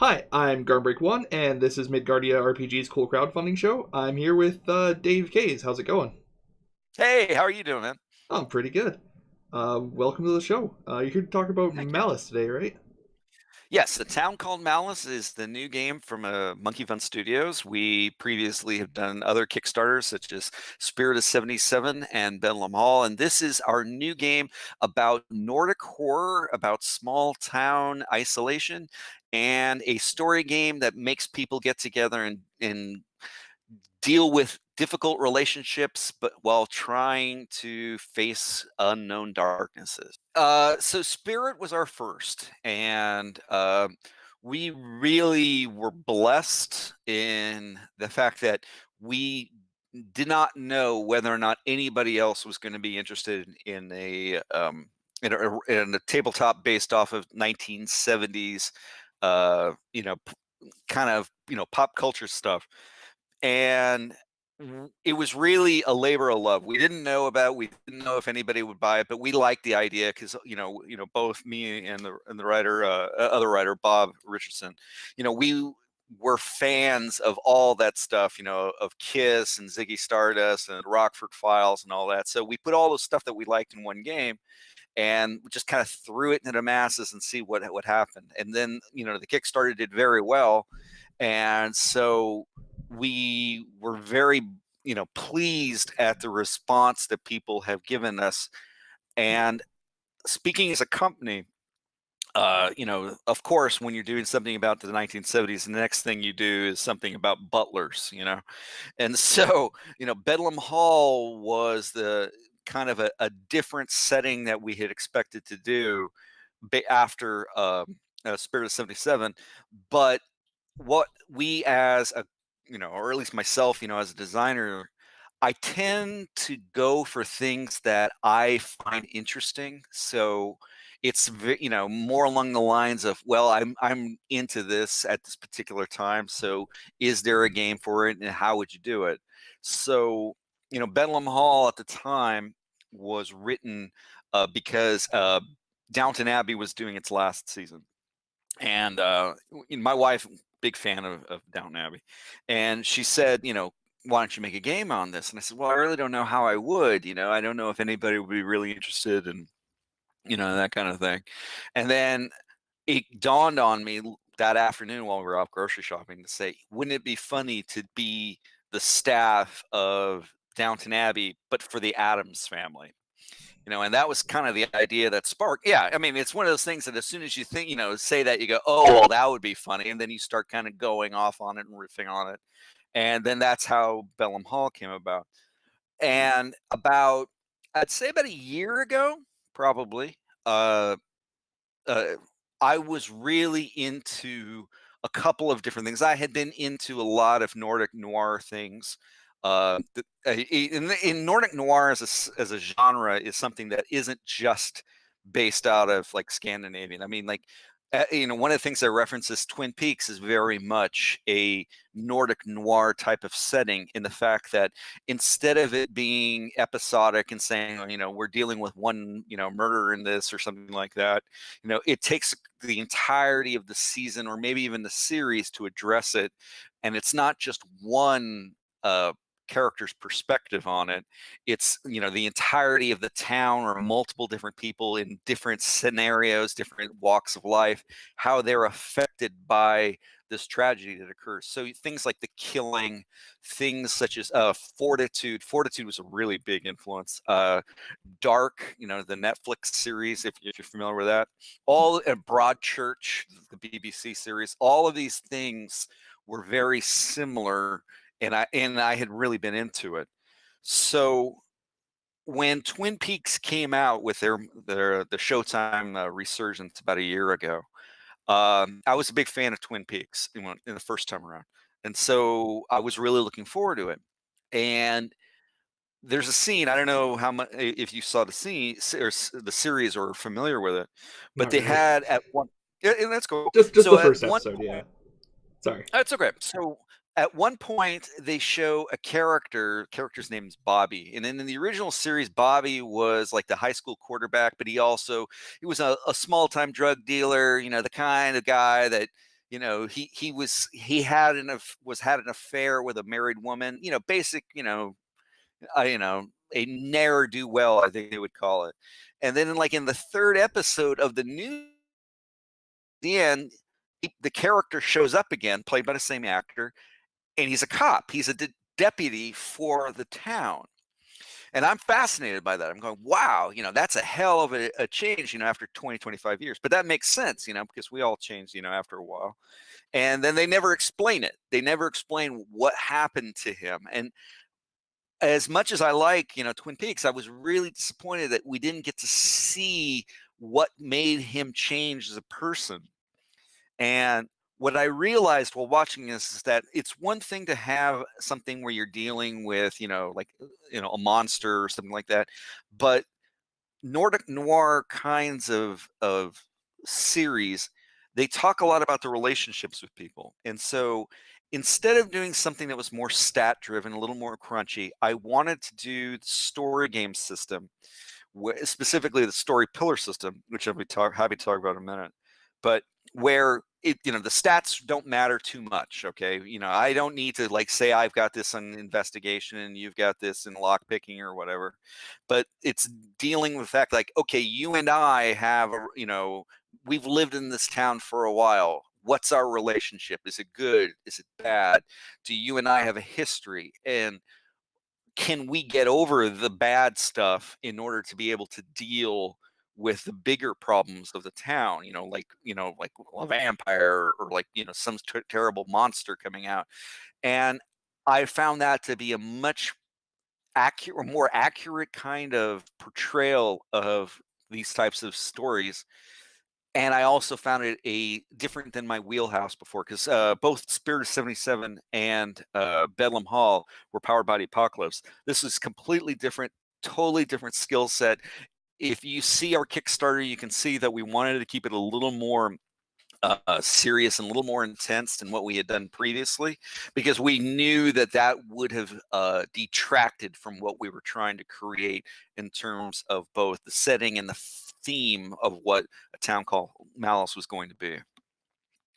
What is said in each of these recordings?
Hi, I'm Garmbreak1, and this is Midgardia RPG's cool crowdfunding show. I'm here with Dave Kays. How's it going? Hey, how are you doing, man? I'm pretty good. Welcome to the show. You're here to talk about Thank you. Malice today, right? Yes, A Town Called Malice is the new game from Monkey Fun Studios. We previously have done other Kickstarters such as Spirit of 77 and Bedlam Hall, and this is our new game about Nordic horror, about small town isolation, and a story game that makes people get together and deal with difficult relationships, but while trying to face unknown darknesses. So Spirit was our first, and we really were blessed in the fact that we did not know whether or not anybody else was going to be interested in a tabletop based off of 1970s, kind of pop culture stuff, and it was really a labor of love. We didn't know if anybody would buy it, but we liked the idea because both me and the writer, other writer Bob Richardson, we were fans of all that stuff, of Kiss and Ziggy Stardust and Rockford Files and all that. So we put all the stuff that we liked in one game and just kind of threw it into the masses and see what happened. And then the Kickstarter did very well, and so we were very pleased at the response that people have given us. And speaking as a company, of course, when you're doing something about the 1970s, the next thing you do is something about butlers, and so Bedlam Hall was the kind of a different setting that we had expected to do after Spirit of 77, but what we as a or at least myself, as a designer, I tend to go for things that I find interesting. So it's more along the lines of, well, I'm into this at this particular time, so is there a game for it and how would you do it? So Bedlam Hall at the time was written because Downton Abbey was doing its last season, and my wife, big fan of Downton Abbey, and she said, why don't you make a game on this? And I said, well, I really don't know how I would. I don't know if anybody would be really interested in that kind of thing. And then it dawned on me that afternoon while we were out grocery shopping to say, wouldn't it be funny to be the staff of Downton Abbey but for the Addams Family? And that was kind of the idea that sparked. Yeah, I mean, it's one of those things that as soon as you think, say that, you go, oh, well, that would be funny. And then you start kind of going off on it and riffing on it. And then that's how Bellum Hall came about. And I'd say about a year ago, probably, uh, uh, I was really into a couple of different things. I had been into a lot of Nordic noir things. In Nordic noir as a genre is something that isn't just based out of like Scandinavian. I mean, like one of the things I reference is Twin Peaks is very much a Nordic noir type of setting, in the fact that instead of it being episodic and saying, we're dealing with one, murder in this or something like that, it takes the entirety of the season or maybe even the series to address it. And it's not just one character's perspective on it. It's the entirety of the town or multiple different people in different scenarios, different walks of life, how they're affected by this tragedy that occurs. So things like the killing, things such as fortitude was a really big influence. Dark, the Netflix series, if you're familiar with that, all Broadchurch, the BBC series, all of these things were very similar, and I had really been into it. So when Twin Peaks came out with the Showtime resurgence about a year ago, I was a big fan of Twin Peaks in the first time around, and so I was really looking forward to it. And there's a scene, I don't know how much if you saw the scene or the series or are familiar with it, but Not they really. had at one. Yeah, and that's cool. Just So the at first one episode, yeah. Sorry. That's okay. So at one point they show a character's name is Bobby. And then in the original series, Bobby was like the high school quarterback, but he was a small time drug dealer, the kind of guy that, had an affair with a married woman, basic, a ne'er do well, I think they would call it. And then in the third episode of the end, the character shows up again, played by the same actor, and he's a cop. He's a deputy for the town. And I'm fascinated by that. I'm going, wow, that's a hell of a change, after 20, 25 years. But that makes sense, because we all change, after a while. And then they never explain it. They never explain what happened to him. And as much as I like, Twin Peaks, I was really disappointed that we didn't get to see what made him change as a person. And what I realized while watching this is that it's one thing to have something where you're dealing with, a monster or something like that, but Nordic noir kinds of series, they talk a lot about the relationships with people. And so instead of doing something that was more stat driven, a little more crunchy, I wanted to do the story game system, specifically the story pillar system, which I'll be happy to talk about in a minute, but where the stats don't matter too much. Okay. I don't need to say I've got this in investigation and you've got this in lock picking or whatever, but it's dealing with the fact okay, you and I have, we've lived in this town for a while. What's our relationship? Is it good? Is it bad? Do you and I have a history? And can we get over the bad stuff in order to be able to deal with the bigger problems of the town, like a vampire or some terrible monster coming out? And I found that to be a much more accurate kind of portrayal of these types of stories. And I also found it different than my wheelhouse before, because both Spirit of 77 and Bedlam Hall were powered by the Apocalypse. This is completely different, totally different skill set. If you see our Kickstarter, you can see that we wanted to keep it a little more serious and a little more intense than what we had done previously, because we knew that would have detracted from what we were trying to create in terms of both the setting and the theme of what A Town Called Malice was going to be.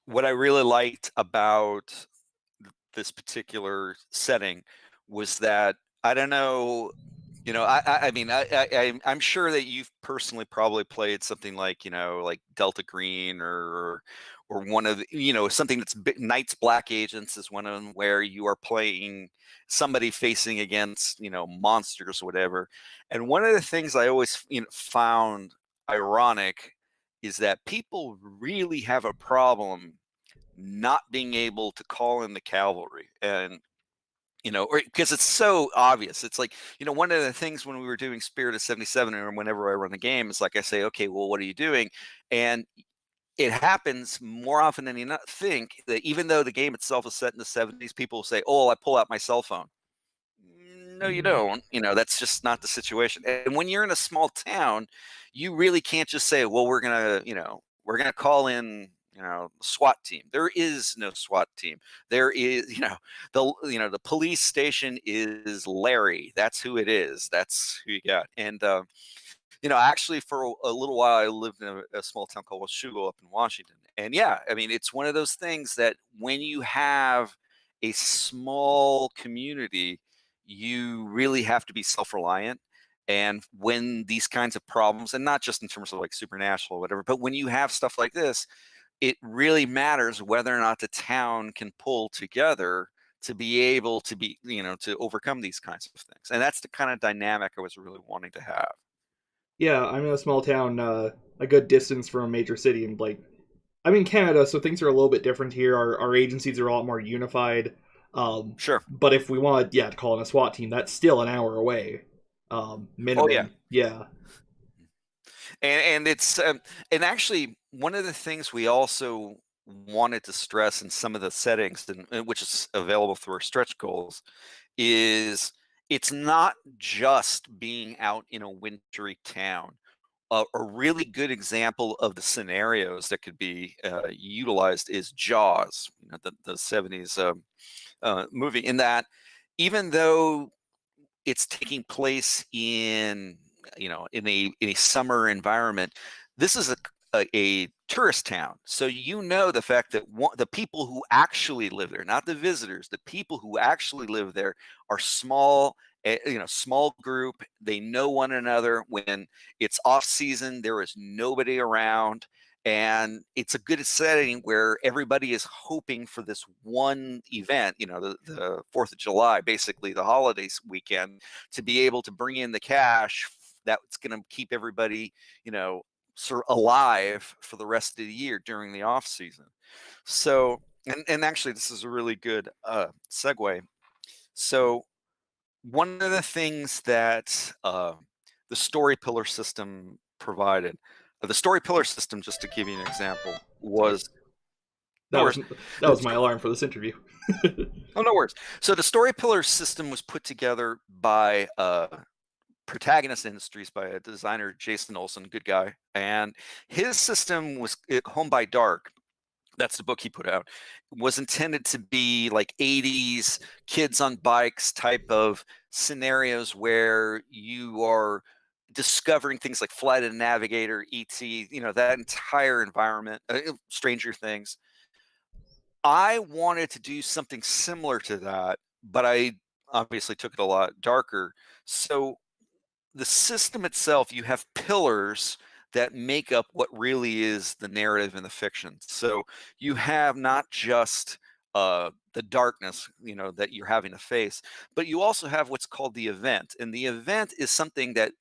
What I really liked about this particular setting was that, I don't know, I mean, I'm sure that you've personally probably played something like Delta Green or one of something that's Night's Black Agents is one of them, where you are playing somebody facing against monsters or whatever. And one of the things I always found ironic is that people really have a problem not being able to call in the cavalry. And or because it's so obvious. It's one of the things when we were doing Spirit of 77, or whenever I run the game, it's I say, okay, well, what are you doing? And it happens more often than you not think that even though the game itself is set in the 70s, people say, oh, I pull out my cell phone. No, you don't. That's just not the situation. And when you're in a small town, you really can't just say, well, we're gonna call in SWAT team. There is no SWAT team. There is the police station is Larry. That's who it is. That's who you got. And actually for a little while I lived in a small town called Washougal up in Washington. And yeah, I mean, it's one of those things that when you have a small community, you really have to be self-reliant. And when these kinds of problems, and not just in terms of supernatural or whatever, but when you have stuff like this, it really matters whether or not the town can pull together to be able to to overcome these kinds of things. And that's the kind of dynamic I was really wanting to have. Yeah, I'm in a small town, a good distance from a major city, and I'm in Canada, so things are a little bit different here. Our agencies are a lot more unified. Sure. But if we want, to call in a SWAT team, that's still an hour away, minimum. Oh yeah. Yeah. And it's and actually one of the things we also wanted to stress in some of the settings, and which is available through our stretch goals, is it's not just being out in a wintry town. A really good example of the scenarios that could be utilized is Jaws, the 70s movie, in that even though it's taking place in in a summer environment, this is a tourist town. So you know the fact that the people who actually live there, not the visitors, the people who actually live there are small, small group. They know one another. When it's off season, there is nobody around. And it's a good setting where everybody is hoping for this one event, the 4th of July, basically the holidays weekend, to be able to bring in the cash that's going to keep everybody, sort of alive for the rest of the year during the off season. So, and actually, this is a really good segue. So, one of the things that the story pillar system provided, the story pillar system, just to give you an example, Sorry, was no that was worries. that was my alarm for this interview. Oh, no worries. So the story pillar system was put together by Protagonist Industries by a designer, Jason Olson, good guy. And his system was Home by Dark. That's the book he put out. Was intended to be like 80s kids on bikes type of scenarios where you are discovering things like Flight of the Navigator, ET, that entire environment, Stranger Things. I wanted to do something similar to that, but I obviously took it a lot darker. So the system itself, you have pillars that make up what really is the narrative and the fiction. So you have not just the darkness, that you're having to face, but you also have what's called the event. And the event is something that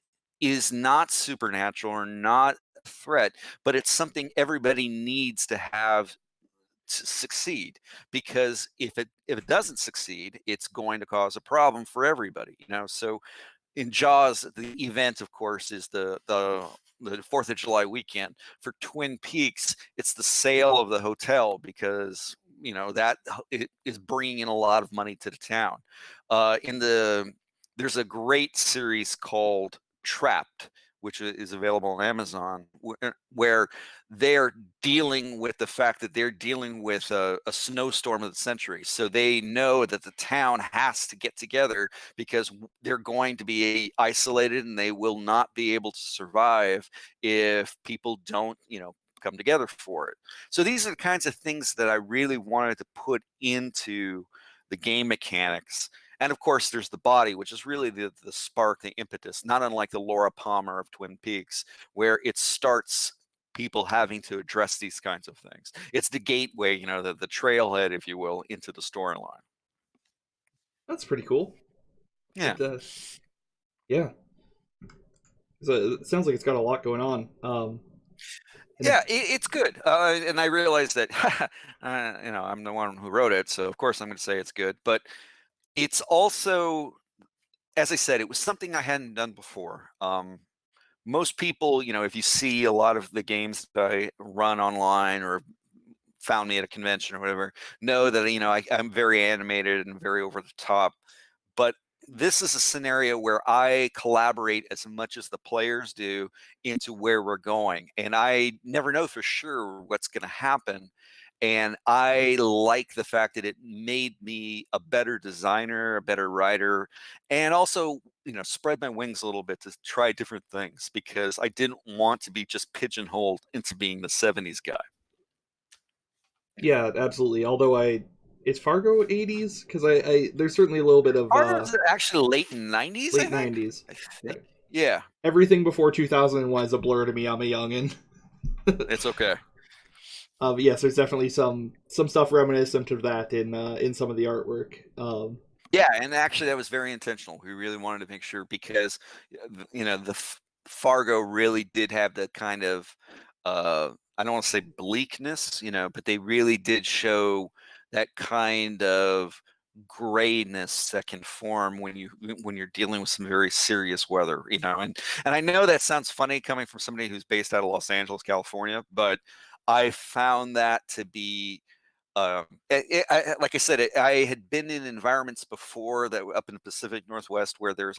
is not supernatural or not a threat, but it's something everybody needs to have to succeed, because if it doesn't succeed, it's going to cause a problem for everybody. So in Jaws, the event, of course, is the 4th of July weekend. For Twin Peaks, it's the sale of the hotel, because that it is bringing in a lot of money to the town. There's a great series called Trapped, which is available on Amazon, where they're dealing with the fact that they're dealing with a snowstorm of the century. So they know that the town has to get together, because they're going to be isolated and they will not be able to survive if people don't, come together for it. So these are the kinds of things that I really wanted to put into the game mechanics. And of course, there's the body, which is really the spark, the impetus, not unlike the Laura Palmer of Twin Peaks, where it starts people having to address these kinds of things. It's the gateway, the trailhead, if you will, into the storyline. That's pretty cool. Yeah. It, yeah. So it sounds like it's got a lot going on. And Yeah, it's good. And I realize that, I'm the one who wrote it, so of course I'm going to say it's good. But it's also, as I said, it was something I hadn't done before. Most people, if you see a lot of the games that I run online or found me at a convention or whatever, know that, I'm very animated and very over the top. But this is a scenario where I collaborate as much as the players do into where we're going. And I never know for sure what's going to happen. And I like the fact that it made me a better designer, a better writer, and also, spread my wings a little bit to try different things, because I didn't want to be just pigeonholed into being the 70s guy. yeah, absolutely. Although it's Fargo 80s, because I there's certainly a little bit of Fargo's actually late 90s, I late think. 90s. I think. Right. Yeah, Everything before 2001 is a blur to me. I'm a youngin. it's okay. Yes, there's definitely some stuff reminiscent of that in some of the artwork. Yeah, and actually that was very intentional. We really wanted to make sure, because the Fargo really did have that kind of I don't want to say bleakness, but they really did show that kind of grayness that can form when you're dealing with some very serious weather, and I know that sounds funny coming from somebody who's based out of Los Angeles, California, but I found that to be like I said, I had been in environments before that were up in the Pacific Northwest, where there's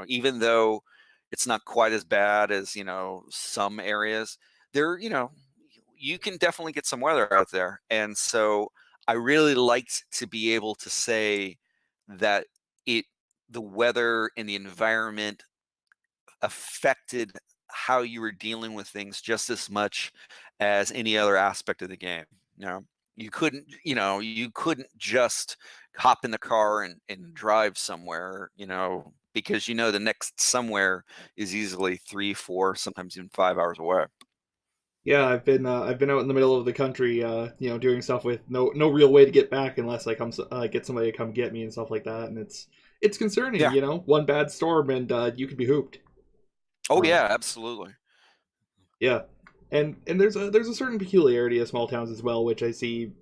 even though it's not quite as bad as, some areas there, you can definitely get some weather out there. And so I really liked to be able to say that it, the weather and the environment affected how you were dealing with things just as much as any other aspect of the game. You know, you couldn't just hop in the car and drive somewhere, because the next somewhere is easily 3, 4, sometimes even 5 hours away. Yeah, I've been out in the middle of the country, doing stuff with no real way to get back unless I get somebody to come get me and stuff like that, and it's concerning. Yeah. One bad storm and you could be hooped. Oh Uh, yeah, absolutely. yeah, and there's a certain peculiarity of small towns as well, which I see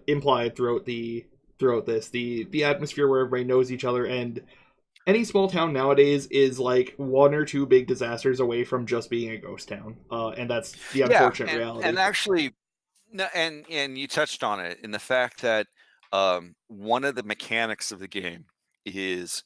implied throughout this the atmosphere where everybody knows each other, and any small town nowadays is like one or two big disasters away from just being a ghost town, and that's the Yeah, unfortunate and reality. actually, no, and you touched on it in the fact that one of the mechanics of the game is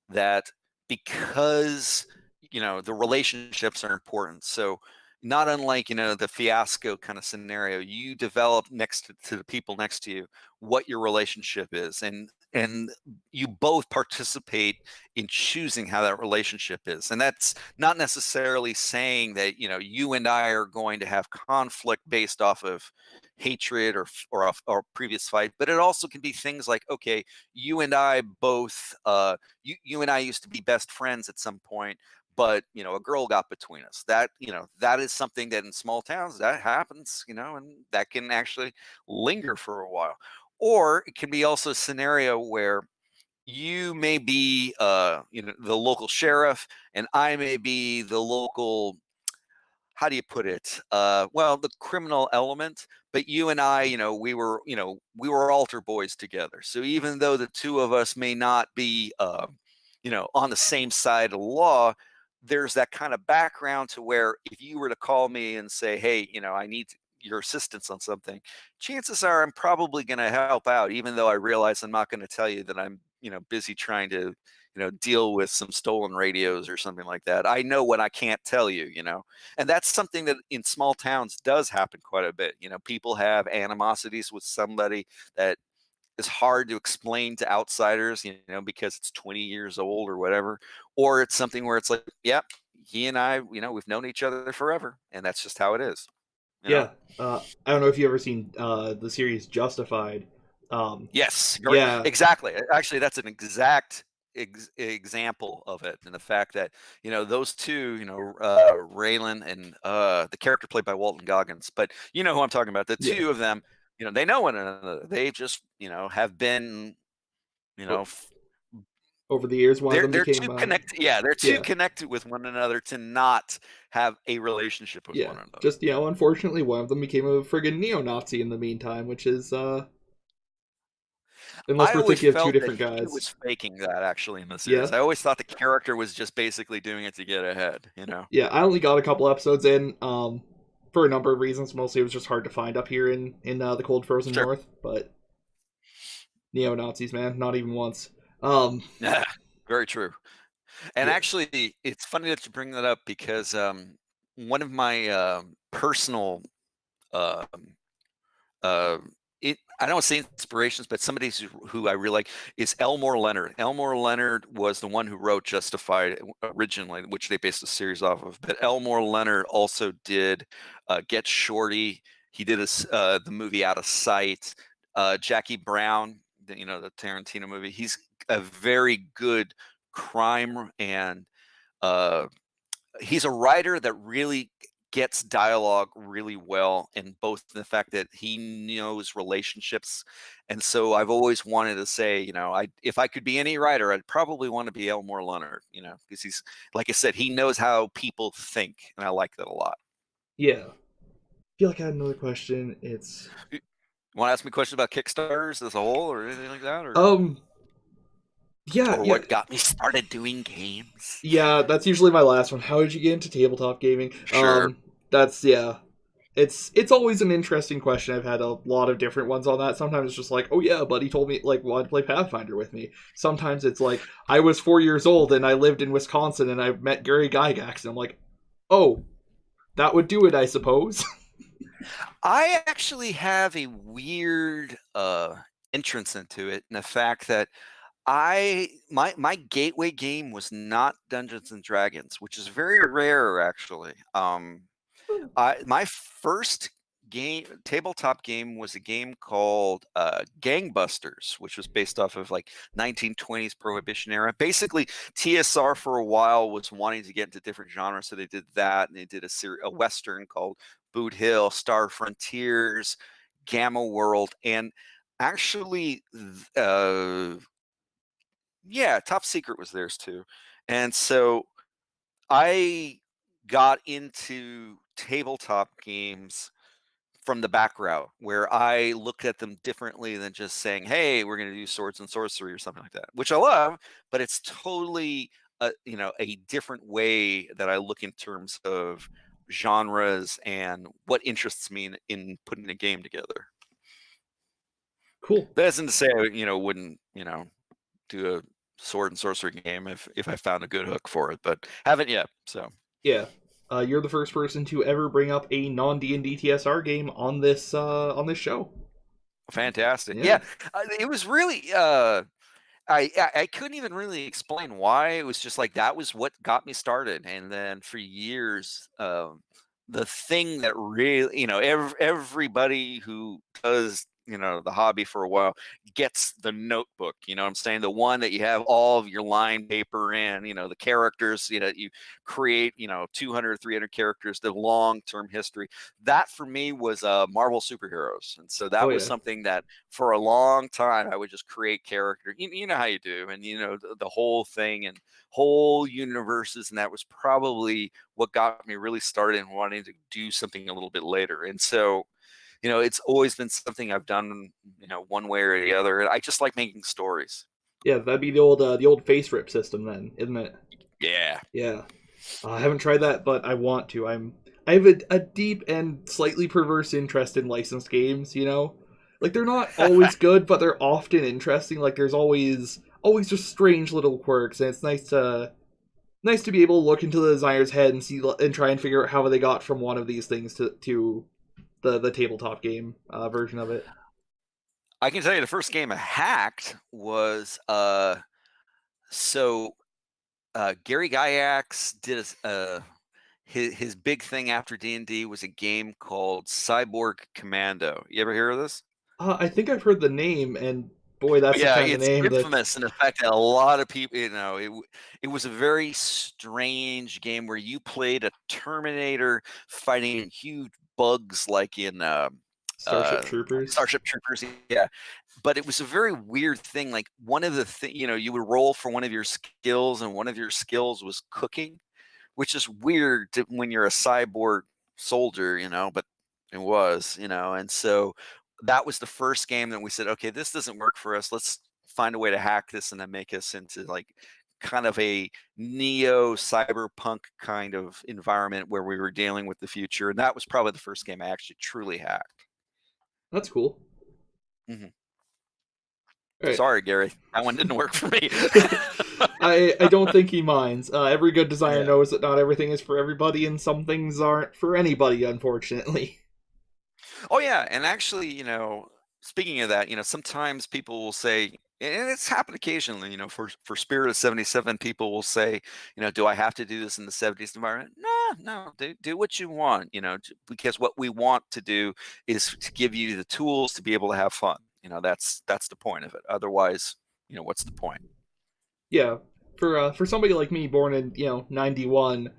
that because the relationships are important. So not unlike the fiasco kind of scenario, you develop next to the people next to you what your relationship is, and you both participate in choosing how that relationship is. And that's not necessarily saying that you and I are going to have conflict based off of hatred or previous fight, but it also can be things like, okay, you and I both you and I used to be best friends at some point, but a girl got between us. That is something that in small towns that happens, and that can actually linger for a while. Or it can be also a scenario where you may be the local sheriff, and I may be the local, how do you put it? Well, the criminal element, but you and I, we were altar boys together. So even though the two of us may not be, on the same side of the law, there's that kind of background to where if you were to call me and say, hey, I need your assistance on something, chances are I'm probably going to help out, even though I realize I'm not going to tell you that I'm, busy trying to, deal with some stolen radios or something like that. I know what I can't tell you, and that's something that in small towns does happen quite a bit. People have animosities with somebody that is hard to explain to outsiders, because it's 20 years old or whatever. Or it's something where it's like, yep, he and I, we've known each other forever, and that's just how it is. you know Yeah, I don't know if you ever seen the series Justified. yes, Yeah, exactly. Actually, that's an exact example of it, and the fact that those two, Raylan and the character played by Walton Goggins, but you know who I'm talking about. The yeah. two of them, they know one another. They just have been, you know O- f- Over the years, one of them they're became too connected. Yeah, they're too yeah, connected with one another to not have a relationship with yeah. one another. Just unfortunately, one of them became a friggin' neo-Nazi in the meantime, which is unless I we're always thinking of two felt that different he guys. was faking that actually in the Yeah, series. I always thought the character was just basically doing it to get ahead. yeah. I only got a couple episodes in, for a number of reasons. Mostly, it was just hard to find up here in the cold, frozen Sure. north. But neo Nazis, man, not even once. Yeah, very true. And Yeah, actually, it's funny that you bring that up because one of my personal um, uh, I don't say inspirations, but somebody who I really like is Elmore Leonard. Elmore Leonard was the one who wrote Justified originally, which they based the series off of. But Elmore Leonard also did Get Shorty. He did the movie Out of Sight. Jackie Brown, the Tarantino movie. He's a very good crime and uh, he's a writer that really gets dialogue really well, and both the fact that he knows relationships. And so I've always wanted to say, if I could be any writer, I'd probably want to be Elmore Leonard, because he's, like I said, he knows how people think, and I like that a lot. yeah. I feel like I had another question. It's You want to ask me questions about Kickstarters as a whole or anything like that, um, yeah, or yeah. what got me started doing games? Yeah, that's usually my last one. How did you get into tabletop gaming? Sure. That's yeah. It's always an interesting question. I've had a lot of different ones on that. Sometimes it's just like, oh yeah, buddy told me like wanted to play Pathfinder with me. Sometimes it's like I was 4 years old and I lived in Wisconsin and I met Gary Gygax and I'm like, oh, that would do it, I suppose. I actually have a weird entrance into it, and the fact that My gateway game was not Dungeons and Dragons, which is very rare actually. My first tabletop game was a game called Gangbusters, which was based off of like 1920s Prohibition era. Basically, TSR for a while was wanting to get into different genres, so they did that, and they did a Western called Boot Hill, Star Frontiers, Gamma World, and actually, yeah, Top Secret was theirs too. And so I got into tabletop games from the back route, where I looked at them differently than just saying, "Hey, we're going to do swords and sorcery" or something like that, which I love, but it's totally a different way that I look in terms of genres and what interests me in putting a game together. Cool. That isn't to say I wouldn't do a sword and sorcery game if I found a good hook for it, but haven't yet. So Yeah. You're the first person to ever bring up a non D&D TSR game on this show. fantastic. Yeah. Yeah, it was really. I couldn't even really explain why. It was just like that was what got me started, and then for years, the thing that really, everybody who does the hobby for a while gets the notebook. You know what I'm saying? The one that you have all of your line paper in. The characters. You create 200, 300 characters. The long-term history. That for me was Marvel superheroes, and so Oh that was yeah. something that for a long time I would just create character. You know how you do, and the whole thing and whole universes, and that was probably what got me really started in wanting to do something a little bit later. And so it's always been something I've done one way or the other. I just like making stories. Yeah, that'd be the old face rip system then, isn't it? Yeah. Yeah. I haven't tried that, but I want to. I have a deep and slightly perverse interest in licensed games. Like they're not always good, but they're often interesting. Like there's always just strange little quirks, and it's nice to be able to look into the designer's head and see and try and figure out how they got from one of these things to the tabletop game version of it. I can tell you the first game I hacked was so Gary Gygax did his big thing after D&D was a game called Cyborg Commando. You ever hear of this? I think I've heard the name, and boy, that's the Yeah, kind of it's name that. infamous in the fact that a lot of people, it was a very strange game where you played a Terminator fighting huge bugs like in Starship Troopers. Starship Troopers. Yeah, but it was a very weird thing. Like one of the you would roll for one of your skills, and one of your skills was cooking, which is weird when you're a cyborg soldier, but it was, and so that was the first game that we said, okay, this doesn't work for us. Let's find a way to hack this and then make us into like kind of a neo cyberpunk kind of environment where we were dealing with the future. And that was probably the first game I actually truly hacked. That's cool. Hmm. All right. Sorry, Gary, that one didn't work for me. I don't think he minds. Every good designer Yeah. knows that not everything is for everybody, and some things aren't for anybody, unfortunately. Oh yeah, and actually, speaking of that, sometimes people will say, and it's happened occasionally, for Spirit of '77, people will say, do I have to do this in the '70s environment? No, no, do what you want, because what we want to do is to give you the tools to be able to have fun. That's the point of it. Otherwise, what's the point? Yeah, for somebody like me, born in '91,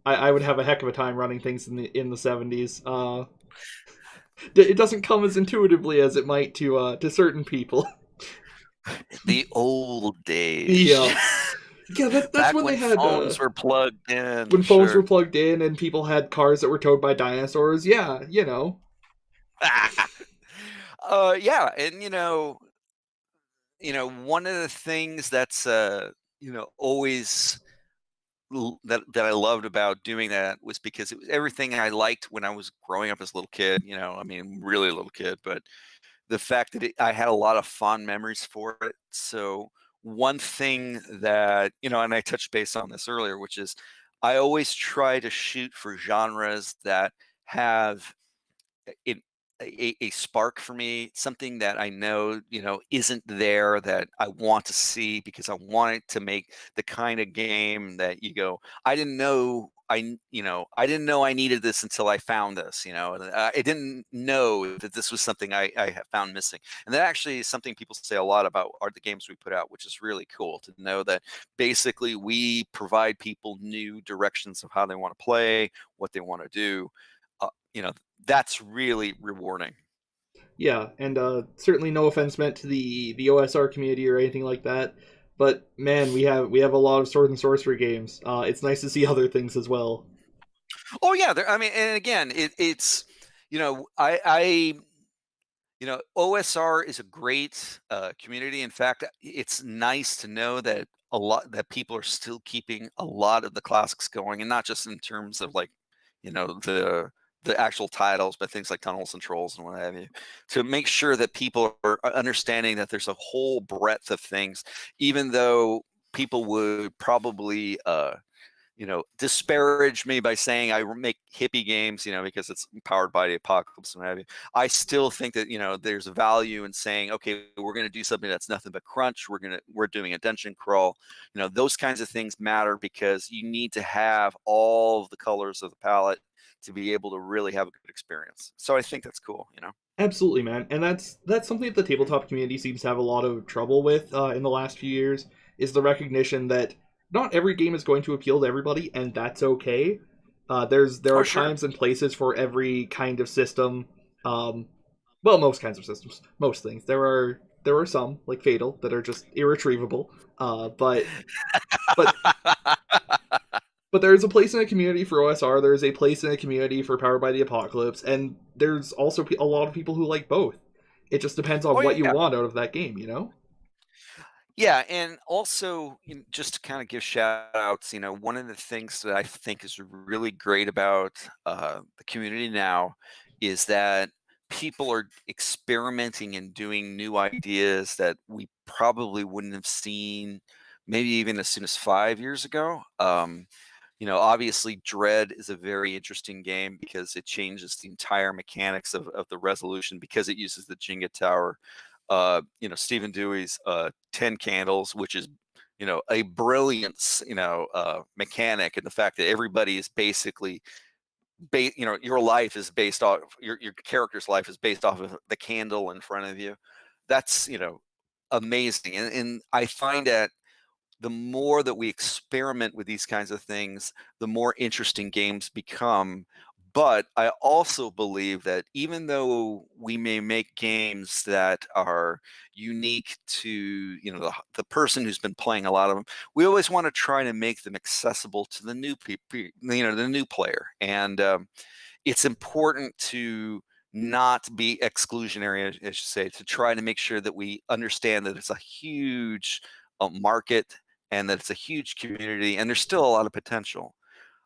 I would have a heck of a time running things in the '70s. It doesn't come as intuitively as it might to certain people. The old days. Yeah, yeah. That's Back when they when had phones were plugged in, when phones were sure. plugged in and people had cars that were towed by dinosaurs. Yeah, Yeah, and one of the things that's always that I loved about doing that was because it was everything I liked when I was growing up as a little kid. I mean, really a little kid, but the fact that I had a lot of fond memories for it. So one thing that and I touched base on this earlier, which is I always try to shoot for genres that have in a spark for me, something that I know, isn't there that I want to see because I want it to make the kind of game that you go, I didn't know I didn't know I needed this until I found this, and I didn't know that this was something I have found missing. And that actually is something people say a lot about are the games we put out, which is really cool to know that basically we provide people new directions of how they want to play, what they want to do. Uh, you know, that's really rewarding. Yeah, and certainly no offense meant to the OSR community or anything like that, but man, we have a lot of sword and sorcery games. It's nice to see other things as well. Oh yeah, I mean, and again, it's I OSR is a great community. In fact, it's nice to know that a lot that people are still keeping a lot of the classics going, and not just in terms of like, the actual titles, but things like Tunnels and Trolls and what have you, to make sure that people are understanding that there's a whole breadth of things, even though people would probably disparage me by saying I make hippie games, because it's powered by the apocalypse and what have you. I still think that, there's a value in saying, okay, we're going to do something that's nothing but crunch. We're doing a dungeon crawl. Those kinds of things matter because you need to have all of the colors of the palette to be able to really have a good experience. So I think that's cool. Absolutely, man, and that's something that the tabletop community seems to have a lot of trouble with in the last few years. Is the recognition that not every game is going to appeal to everybody, and that's okay. There Oh, are sure. times and places for every kind of system. Um, well, most kinds of systems, most things. There are some like Fatal that are just irretrievable. But but there's a place in a community for OSR. There's a place in a community for Powered by the Apocalypse, and there's also a lot of people who like both. It just depends on Oh what you yeah. want out of that game, you know? Yeah, and also, just to kind of give shout outs, one of the things that I think is really great about the community now is that people are experimenting and doing new ideas that we probably wouldn't have seen maybe even as soon as 5 years ago. Obviously, Dread is a very interesting game because it changes the entire mechanics of the resolution because it uses the Jenga tower. Stephen Dewey's 10 Candles, which is, a brilliant, mechanic, and the fact that everybody is basically, your life is based off your character's life is based off of the candle in front of you. That's, amazing. And I find that the more that we experiment with these kinds of things, the more interesting games become. But I also believe that even though we may make games that are unique to the person who's been playing a lot of them, we always want to try to make them accessible to the new people, the new player. And it's important to not be exclusionary, as you say, to try to make sure that we understand that it's a huge market and that it's a huge community and there's still a lot of potential.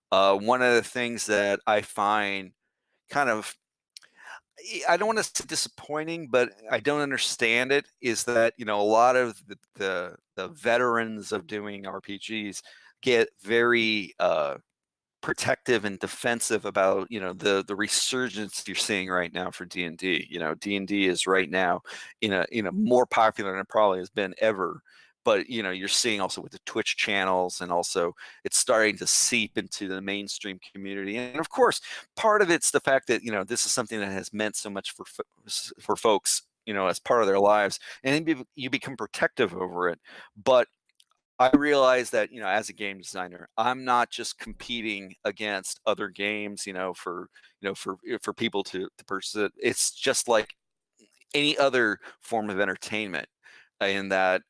One of the things that I find kind of, I don't want to say disappointing, but I don't understand it is that, a lot of the veterans of doing RPGs get very protective and defensive about the resurgence you're seeing right now for D&D. D&D is right now in a more popular than it probably has been ever. But you're seeing also with the Twitch channels, and also it's starting to seep into the mainstream community. And of course, part of it's the fact that this is something that has meant so much for folks, as part of their lives, and then you become protective over it. But I realize that, as a game designer, I'm not just competing against other games, for people to purchase it. It's just like any other form of entertainment, in that,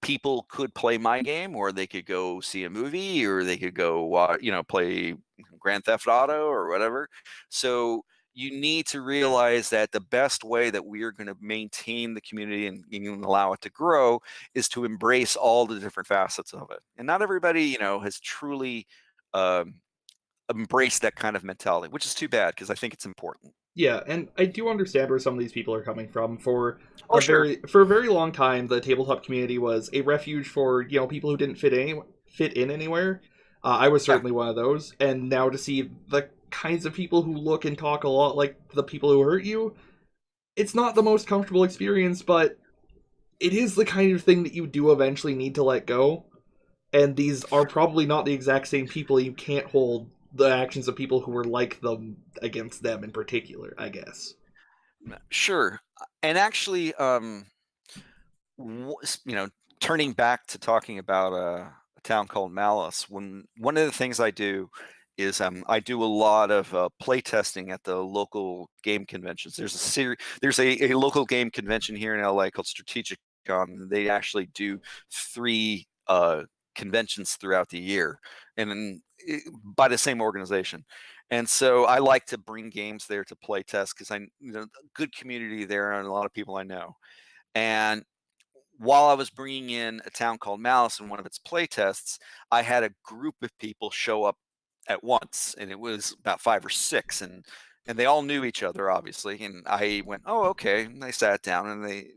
people could play my game, or they could go see a movie, or they could go play Grand Theft Auto or whatever. So you need to realize that the best way that we are going to maintain the community and even allow it to grow is to embrace all the different facets of it. And not everybody, has truly um, embraced that kind of mentality, which is too bad because I think it's important. Yeah, and I do understand where some of these people are coming from. Oh, sure. For a very long time, the tabletop community was a refuge for people who didn't fit in anywhere. I was Yeah. certainly one of those, and now to see the kinds of people who look and talk a lot like the people who hurt you, it's not the most comfortable experience, but it is the kind of thing that you do eventually need to let go. And these are probably not the exact same people. You can't hold the actions of people who were like them against them in particular, I guess. Sure. And actually, turning back to talking about A Town Called Malice, when one of the things I do is I do a lot of play testing at the local game conventions. There's a local game convention here in LA called Strategic Con. They actually do 3 conventions throughout the year, and by the same organization. And so I like to bring games there to play test because good community there and a lot of people I know. And while I was bringing in A Town Called Malice in one of its play tests, I had a group of people show up at once, and it was about 5 or 6, and they all knew each other, obviously. And I went, "Oh, okay." And they sat down and they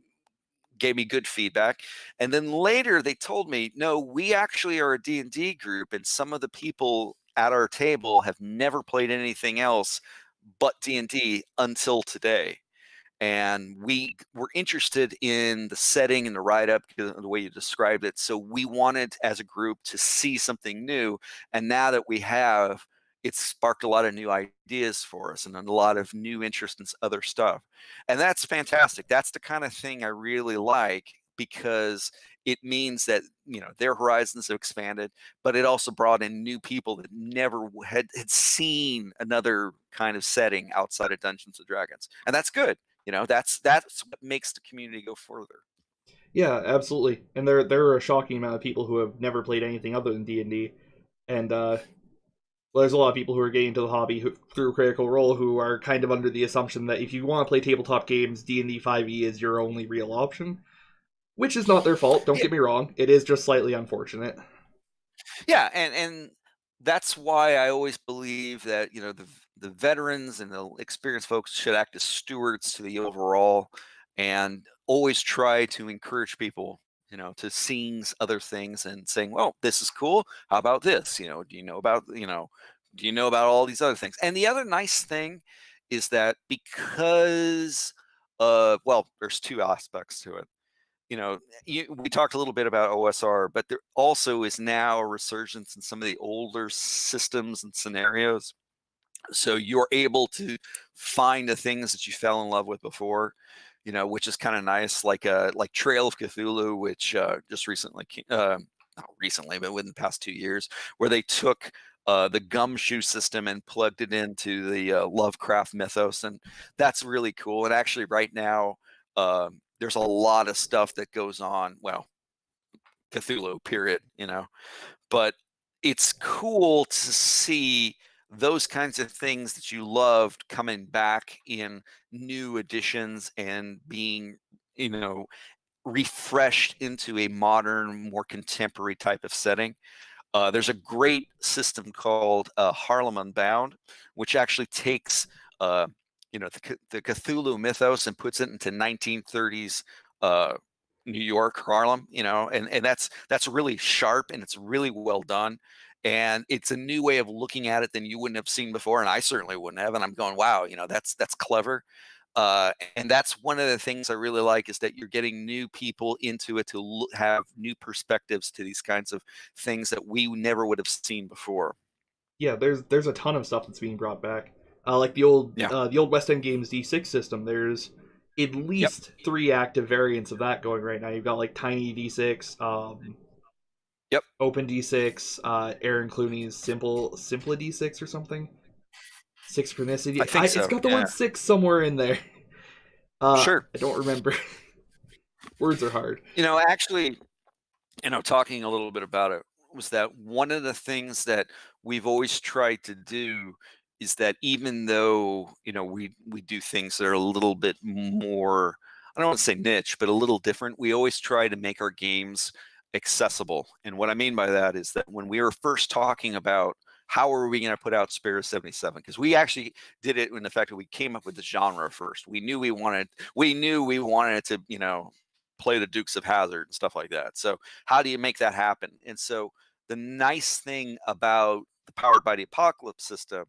gave me good feedback. And then later they told me, "No, we actually are a D&D group, and some of the people at our table have never played anything else but D&D until today." And we were interested in the setting and the write-up, the way you described it. So we wanted, as a group, to see something new. And now that we have, it's sparked a lot of new ideas for us and a lot of new interest in other stuff. And that's fantastic. That's the kind of thing I really like, because it means that their horizons have expanded, but it also brought in new people that never had seen another kind of setting outside of Dungeons and Dragons, and that's good. That's what makes the community go further. Yeah, absolutely. And there are a shocking amount of people who have never played anything other than D&D. And well, there's a lot of people who are getting into the hobby through Critical Role who are kind of under the assumption that if you want to play tabletop games, D&D 5e is your only real option, which is not their fault. Don't Yeah, get me wrong; it is just slightly unfortunate. yeah, and that's why I always believe that the veterans and the experienced folks should act as stewards to the overall, and always try to encourage people, to seeing other things and saying, "Well, this is cool. How about this? Do you know about all these other things?" And the other nice thing is that, because well, there's 2 aspects to it. We talked a little bit about OSR, but there also is now a resurgence in some of the older systems and scenarios. So you're able to find the things that you fell in love with before, which is kind of nice, like Trail of Cthulhu, which just recently, not recently, but within the past 2 years, where they took the gumshoe system and plugged it into the Lovecraft mythos, and that's really cool. And actually, right now, there's a lot of stuff that goes on. Well, Cthulhu, period. But it's cool to see those kinds of things that you loved coming back in new editions and being, you know, refreshed into a modern, more contemporary type of setting. There's a great system called Harlem Unbound, which actually takes the Cthulhu mythos and puts it into 1930s uh, New York, Harlem. And that's really sharp and it's really well done. And it's a new way of looking at it than you wouldn't have seen before, and I certainly wouldn't have. And I'm going, wow, that's clever. And that's one of the things I really like, is that you're getting new people into it to have new perspectives to these kinds of things that we never would have seen before. Yeah, there's a ton of stuff that's being brought back. Like Yeah. the old West End Games D6 system. There's at Yep. least 3 active variants of that going right now. You've got like Tiny D6, Yep. Open D6, Aaron Clooney's Simple D6 or something. I Synchronicity. think It's so. got the Yeah. word six somewhere in there. Sure. I don't remember. Words are hard. Actually, talking a little bit about it, was that one of the things that we've always tried to do is that, even though we do things that are a little bit more, I don't want to say niche, but a little different, we always try to make our games accessible. And what I mean by that is that when we were first talking about how are we going to put out Spare 77, because we actually did it in the fact that we came up with the genre first. We knew we wanted it to play the Dukes of Hazzard and stuff like that. So how do you make that happen? And so the nice thing about the Powered by the Apocalypse system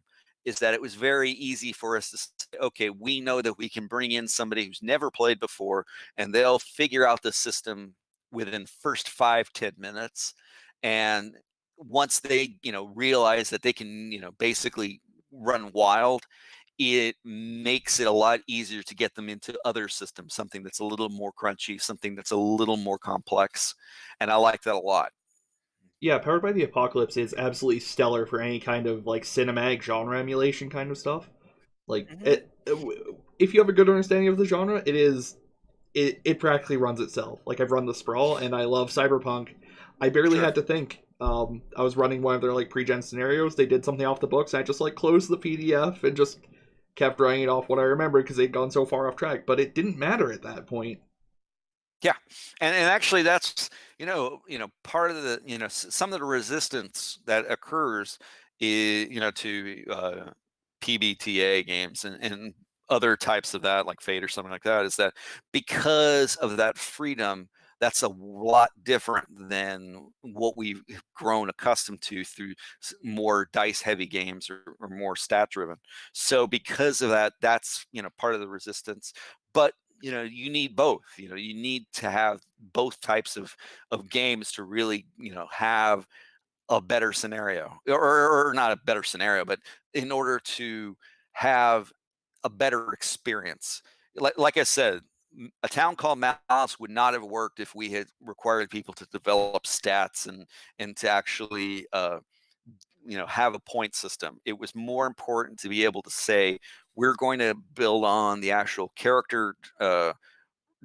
is that it was very easy for us to say, okay, we know that we can bring in somebody who's never played before, and they'll figure out the system within first 5-10 minutes. And once they, realize that they can, basically run wild, it makes it a lot easier to get them into other systems, something that's a little more crunchy, something that's a little more complex. And I like that a lot. Yeah, Powered by the Apocalypse is absolutely stellar for any kind of like cinematic genre emulation kind of stuff. Like Hmm. if you have a good understanding of the genre, it practically runs itself. Like I've run the Sprawl and I love Cyberpunk. I barely Sure. had to think. I was running one of their like pre-gen scenarios. They did something off the books. And I just like closed the PDF and just kept writing it off what I remembered because they'd gone so far off track. But it didn't matter at that point. Yeah, and actually that's part of the some of the resistance that occurs is to PBTA games and other types of that like Fate or something like that is that because of that freedom, that's a lot different than what we've grown accustomed to through more dice heavy games or more stat driven. So because of that, that's part of the resistance. But you need both. You need to have both types of games to really have a better scenario, or not a better scenario, but in order to have a better experience. Like I said, A Town Called Malice would not have worked if we had required people to develop stats and to actually have a point system. It was more important to be able to say we're going to build on the actual character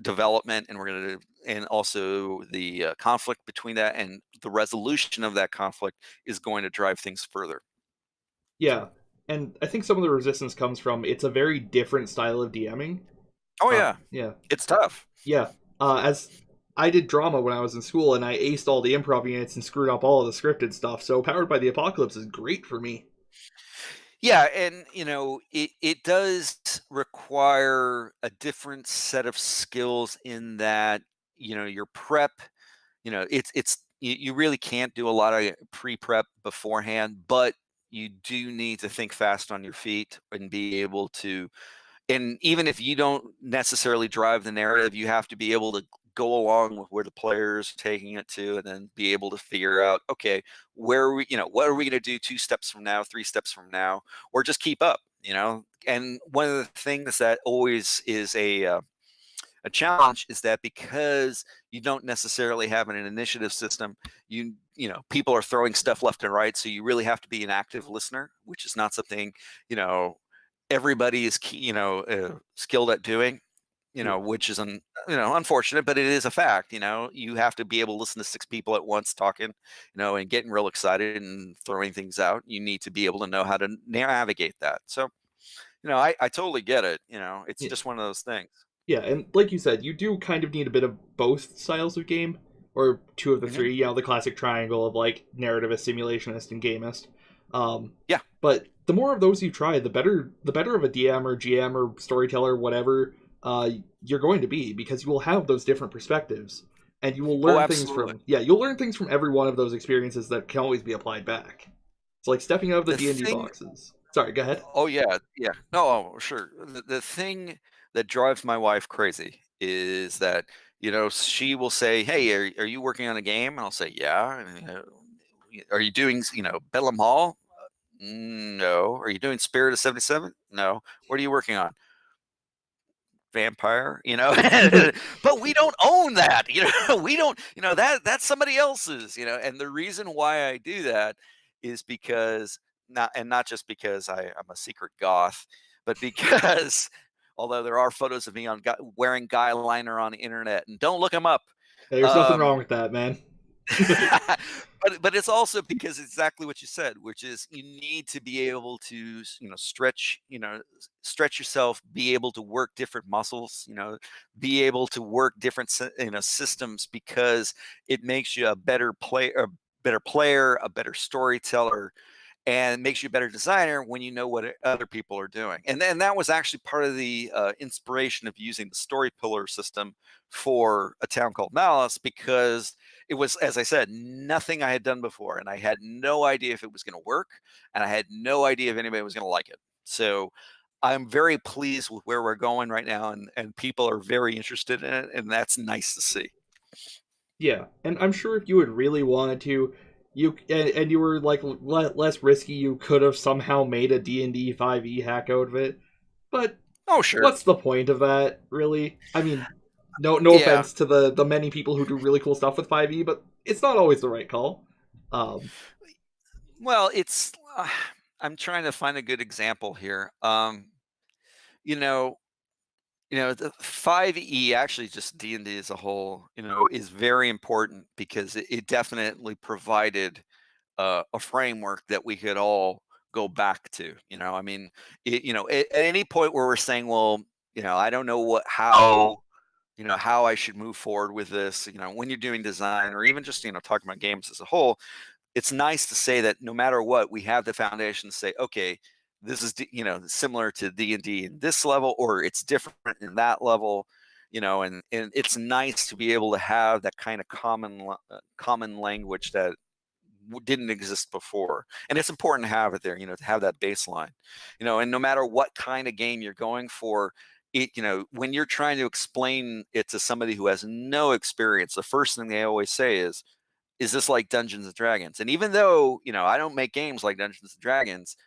development, and we're going to and also the conflict between that, and the resolution of that conflict is going to drive things further. Yeah, and I think some of the resistance comes from it's a very different style of DMing. Oh yeah, Yeah, it's tough. yeah. As I did drama when I was in school, and I aced all the improv units and screwed up all of the scripted stuff. So Powered by the Apocalypse is great for me. Yeah, and it does require a different set of skills in that your prep. You really can't do a lot of pre-prep beforehand, but you do need to think fast on your feet and be able to. And even if you don't necessarily drive the narrative, you have to be able to go along with where the players are taking it to, and then be able to figure out, okay, where are we, what are we going to do 2 steps from now, 3 steps from now, or just keep up. And one of the things that always is a challenge is that because you don't necessarily have an initiative system, people are throwing stuff left and right, so you really have to be an active listener, which is not something you know everybody is skilled at doing, Yeah, which is unfortunate, but it is a fact. You have to be able to listen to 6 people at once talking, and getting real excited and throwing things out. You need to be able to know how to navigate that. So I totally get it. It's yeah, just one of those things. yeah. And like you said, you do kind of need a bit of both styles of game, or two of the Hmm. three. The classic triangle of like narrativist, simulationist, and gamist. Um, Yeah. but the more of those you try, the better. The better of a DM or GM or storyteller, whatever, you're going to be because you will have those different perspectives, and you will Oh, learn things absolutely. from. Yeah, you'll learn things from every one of those experiences that can always be applied back. It's like stepping out of the The D&D thing boxes. Sorry, go ahead. Oh, yeah, yeah. No, oh, sure. The thing that drives my wife crazy is that, she will say, "Hey, are you working on a game?" And I'll say, "Yeah." And, "Are you doing, Bedlam Hall?" No. "Are you doing Spirit of 77?" No. "What are you working on?" Vampire, but we don't own that, we don't, that's somebody else's, and the reason why I do that is because not just because I'm a secret goth, but because although there are photos of me wearing guy liner on the internet, and don't look them up. There's nothing wrong um with that, man. but it's also because exactly what you said, which is you need to be able to stretch yourself, be able to work different muscles, be able to work different systems, because it makes you a better player, a better storyteller, and makes you a better designer when you know what other people are doing. And then that was actually part of the inspiration of using the story pillar system for A Town Called Malice, because it was, as I said, nothing I had done before, and I had no idea if it was going to work, and I had no idea if anybody was going to like it. So I'm very pleased with where we're going right now, and people are very interested in it, and that's nice to see. Yeah, and I'm sure if you had really wanted to, and you were like less risky, you could have somehow made a D&D 5e hack out of it. But Oh, sure. what's the point of that, really? I mean, no Yeah. offense to the many people who do really cool stuff with 5e, but it's not always the right call. Um, Well, it's I'm trying to find a good example here. You know, the 5e, actually just D&D as a whole, is very important because it definitely provided a framework that we could all go back to. I mean, at any point where we're saying, well, I don't know how I should move forward with this, when you're doing design or even just, talking about games as a whole, it's nice to say that no matter what, we have the foundation to say, okay, this is similar to D&D in this level, or it's different in that level, and it's nice to be able to have that kind of common language that didn't exist before. And it's important to have it there, to have that baseline, and no matter what kind of game you're going for, it, when you're trying to explain it to somebody who has no experience, the first thing they always say is this like Dungeons and Dragons? And even though, I don't make games like Dungeons and Dragons,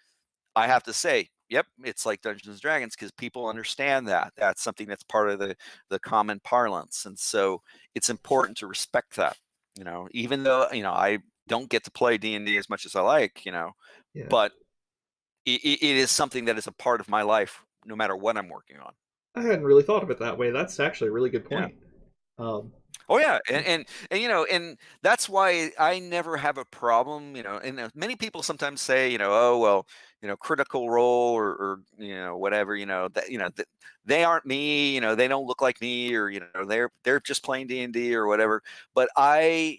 I have to say, yep, it's like Dungeons and Dragons because people understand that. That's something that's part of the common parlance. And so it's important to respect that, even though, I don't get to play D&D as much as I like, yeah, but it is something that is a part of my life no matter what I'm working on. I hadn't really thought of it that way. That's actually a really good Yeah. point. Um, Oh yeah, and and that's why I never have a problem, And many people sometimes say, oh well, Critical Role or whatever, that they aren't me, they don't look like me, or they're just playing D&D or whatever. But I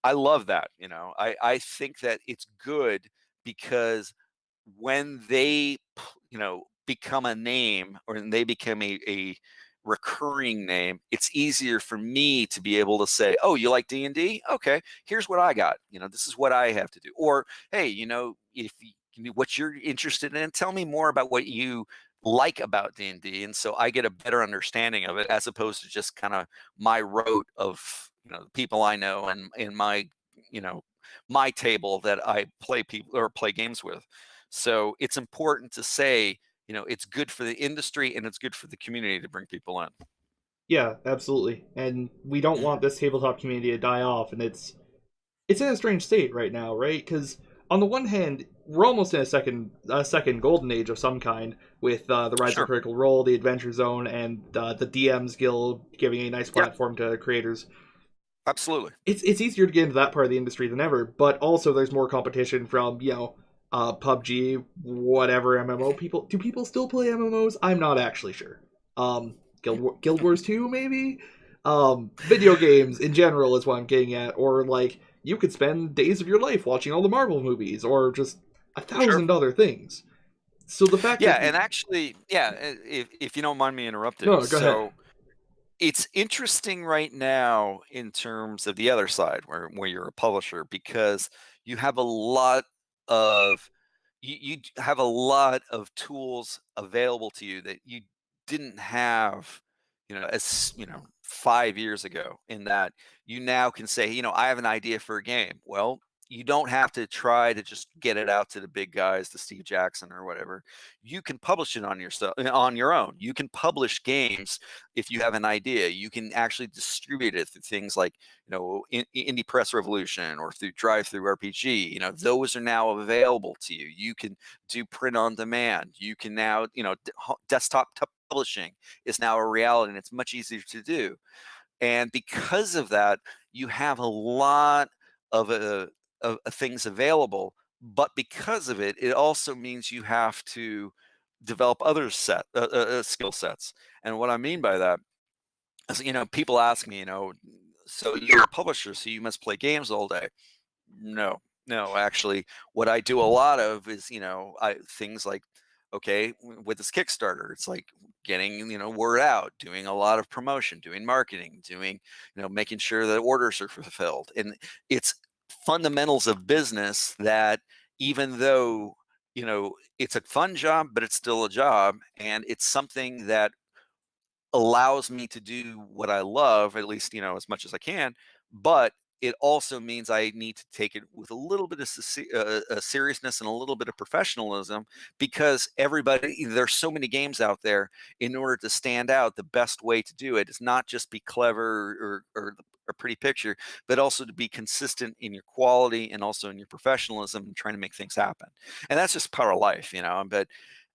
love that, I think that it's good because when they become a name, or they become a recurring name, it's easier for me to be able to say, oh, you like D&D? Okay, here's what I got, this is what I have to do. Or hey, if what you're interested in, tell me more about what you like about D&D, and so I get a better understanding of it, as opposed to just kind of my rote of the people I know and in my you know my table that I play people or play games with. So it's important to say, it's good for the industry and it's good for the community to bring people in. yeah, absolutely. And we don't want this tabletop community to die off, and it's in a strange state right now, right? Because on the one hand, we're almost in a second golden age of some kind with the rise of Sure. Critical Role, the Adventure Zone, and the DMs Guild giving a nice Yeah, platform to creators. absolutely. It's easier to get into that part of the industry than ever, but also there's more competition from PUBG, whatever MMO people. Do people still play MMOs? I'm not actually sure. Guild Wars 2 maybe. Video games in general is what I'm getting at, or like you could spend days of your life watching all the Marvel movies, or just a Sure. thousand other things. So the fact Yeah, that and actually, yeah, if you don't mind me interrupting, no, go ahead. so it's interesting right now in terms of the other side where you're a publisher, because you have a lot of you have a lot of tools available to you that you didn't have, as 5 years ago, in that you now can say, I have an idea for a game. Well, you don't have to try to just get it out to the big guys, to Steve Jackson or whatever. You can publish it on your own. You can publish games if you have an idea. You can actually distribute it through things like, Indie Press Revolution or through Drive Through RPG. Those are now available to you. You can do print on demand. You can now, desktop publishing is now a reality, and it's much easier to do. And because of that, you have a lot of things available. But because of it, it also means you have to develop other skill sets. And what I mean by that is, people ask me, so you're a publisher, so you must play games all day. No, No, actually, what I do a lot of is, things like, okay, with this Kickstarter, it's like getting, word out, doing a lot of promotion, doing marketing, doing, making sure that orders are fulfilled. And it's fundamentals of business that even though, it's a fun job, but it's still a job. And it's something that allows me to do what I love, at least, as much as I can. But it also means I need to take it with a little bit of seriousness and a little bit of professionalism, because there's so many games out there. In order to stand out, the best way to do it is not just be clever or a pretty picture, but also to be consistent in your quality and also in your professionalism and trying to make things happen. And that's just part of life, but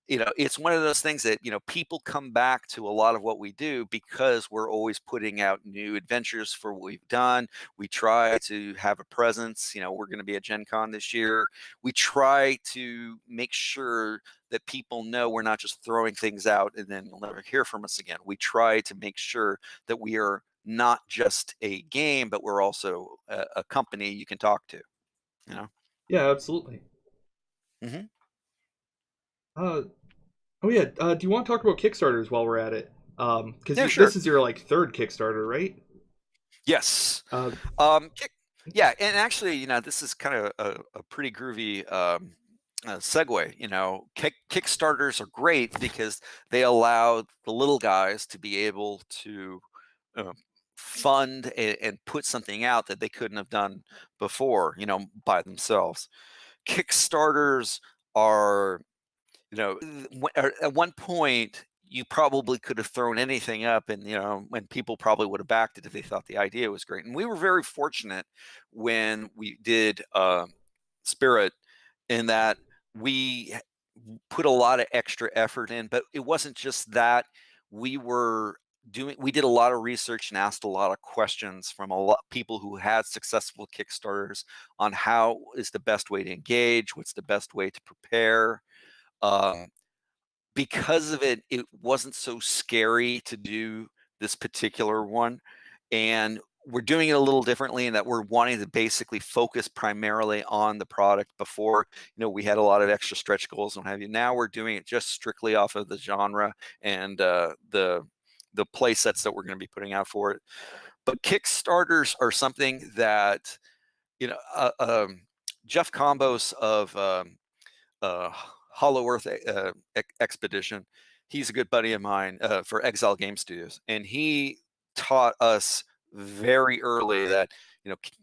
it's one of those things that, people come back to a lot of what we do because we're always putting out new adventures for what we've done. We try to have a presence. We're going to be at Gen Con this year. We try to make sure that people know we're not just throwing things out and then you'll never hear from us again. We try to make sure that we are not just a game, but we're also a company you can talk to, you know? Yeah, absolutely. hmm Uh, oh yeah. Do you want to talk about Kickstarters while we're at it? Because Yeah, this sure. is your like third Kickstarter, right? Yes. Uh, Yeah, and actually, this is kind of a pretty groovy segue. Kickstarters are great because they allow the little guys to be able to uh, fund and put something out that they couldn't have done before, by themselves. Kickstarters are, at one point, you probably could have thrown anything up, and when people probably would have backed it if they thought the idea was great. And we were very fortunate when we did Spirit, in that we put a lot of extra effort in. But it wasn't just that. We did a lot of research and asked a lot of questions from a lot people who had successful Kickstarters on how is the best way to engage, what's the best way to prepare. um, because of it, it wasn't so scary to do this particular one. And we're doing it a little differently in that we're wanting to basically focus primarily on the product. Before, we had a lot of extra stretch goals and what have you. Now we're doing it just strictly off of the genre and the play sets that we're going to be putting out for it. But Kickstarters are something that, you know, uh, um, Jeff Combos of uh, Hollow Earth Expedition. He's a good buddy of mine for Exile Game Studios, and he taught us very early that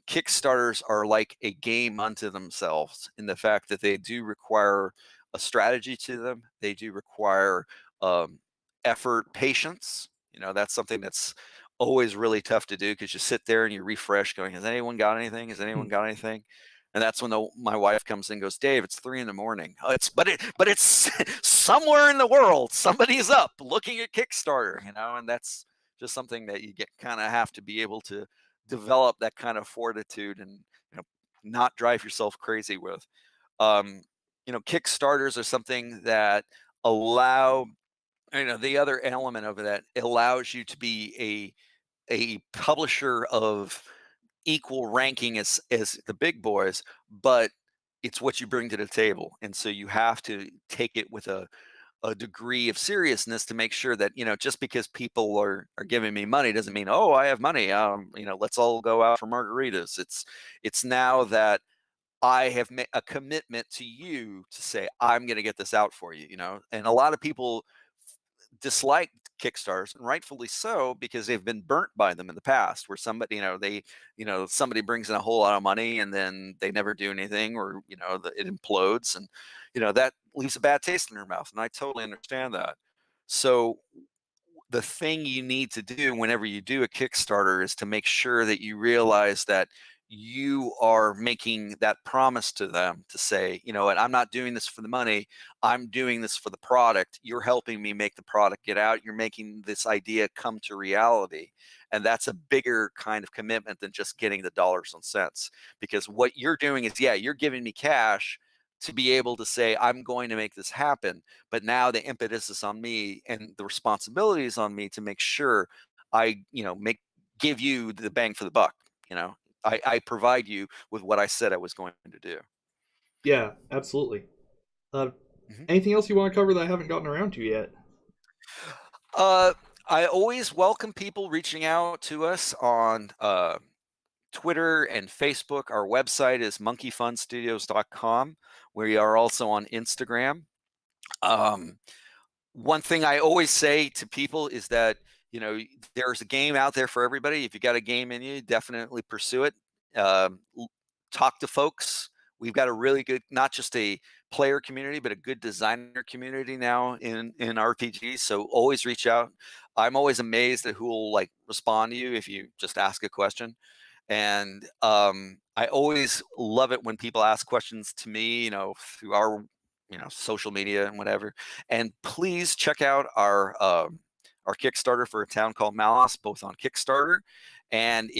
Kickstarters are like a game unto themselves in the fact that they do require a strategy to them. They do require um, effort, patience. That's something that's always really tough to do because you sit there and you refresh, going, "Has anyone got anything? Has anyone got anything?" And that's when my wife comes in and goes, "Dave, it's 3 a.m. Oh, but it's somewhere in the world, somebody's up looking at Kickstarter, and that's just something that you get kind of have to be able to develop that kind of fortitude and you know not drive yourself crazy with. Um, Kickstarters are something that allow, the other element of that allows you to be a publisher of equal ranking as the big boys, but it's what you bring to the table. And so you have to take it with a degree of seriousness to make sure that, just because people are giving me money doesn't mean, oh, I have money. Let's all go out for margaritas. It's now that I have made a commitment to you to say, I'm going to get this out for you, and a lot of people dislike Kickstarters, and rightfully so, because they've been burnt by them in the past, where somebody, somebody brings in a whole lot of money and then they never do anything, or it implodes, and that leaves a bad taste in their mouth. And I totally understand that. So the thing you need to do whenever you do a Kickstarter is to make sure that you realize that you are making that promise to them to say, and I'm not doing this for the money. I'm doing this for the product. You're helping me make the product get out. You're making this idea come to reality. And that's a bigger kind of commitment than just getting the dollars and cents. Because what you're doing is, yeah, you're giving me cash to be able to say, I'm going to make this happen. But now the impetus is on me and the responsibility is on me to make sure I, give you the bang for the buck, you know? I provide you with what I said I was going to do. Yeah, absolutely. Uh, Mhm. Anything else you want to cover that I haven't gotten around to yet? Uh, I always welcome people reaching out to us on Twitter and Facebook. Our website is monkeyfunstudios.com. We are also on Instagram. Um, One thing I always say to people is that, there's a game out there for everybody. If you got a game in you, definitely pursue it. L Talk to folks. We've got a really good, not just a player community, but a good designer community now in RPGs, so always reach out. I'm always amazed at who will, like, respond to you if you just ask a question. And I always love it when people ask questions to me, through our, social media and whatever. And please check out our Kickstarter for A Town Called Malice, both on Kickstarter and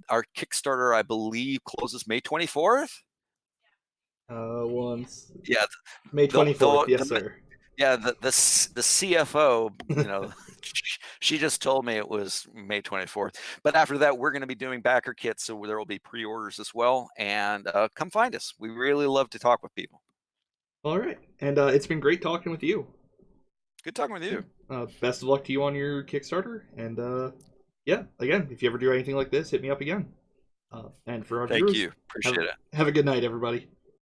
our Kickstarter, I believe, closes May 24th. Once Yeah, May the 24th, the, yes, the sir. yeah, the CFO, she just told me it was May 24th. But after that, we're going to be doing backer kits, so there will be pre-orders as well. And come find us. We really love to talk with people. All right, and it's been great talking with you. Good talking with Yeah. you. Best of luck to you on your Kickstarter, and yeah, again, if you ever do anything like this, hit me up again. And for our Thank viewers, you. Appreciate it. have a good night, everybody.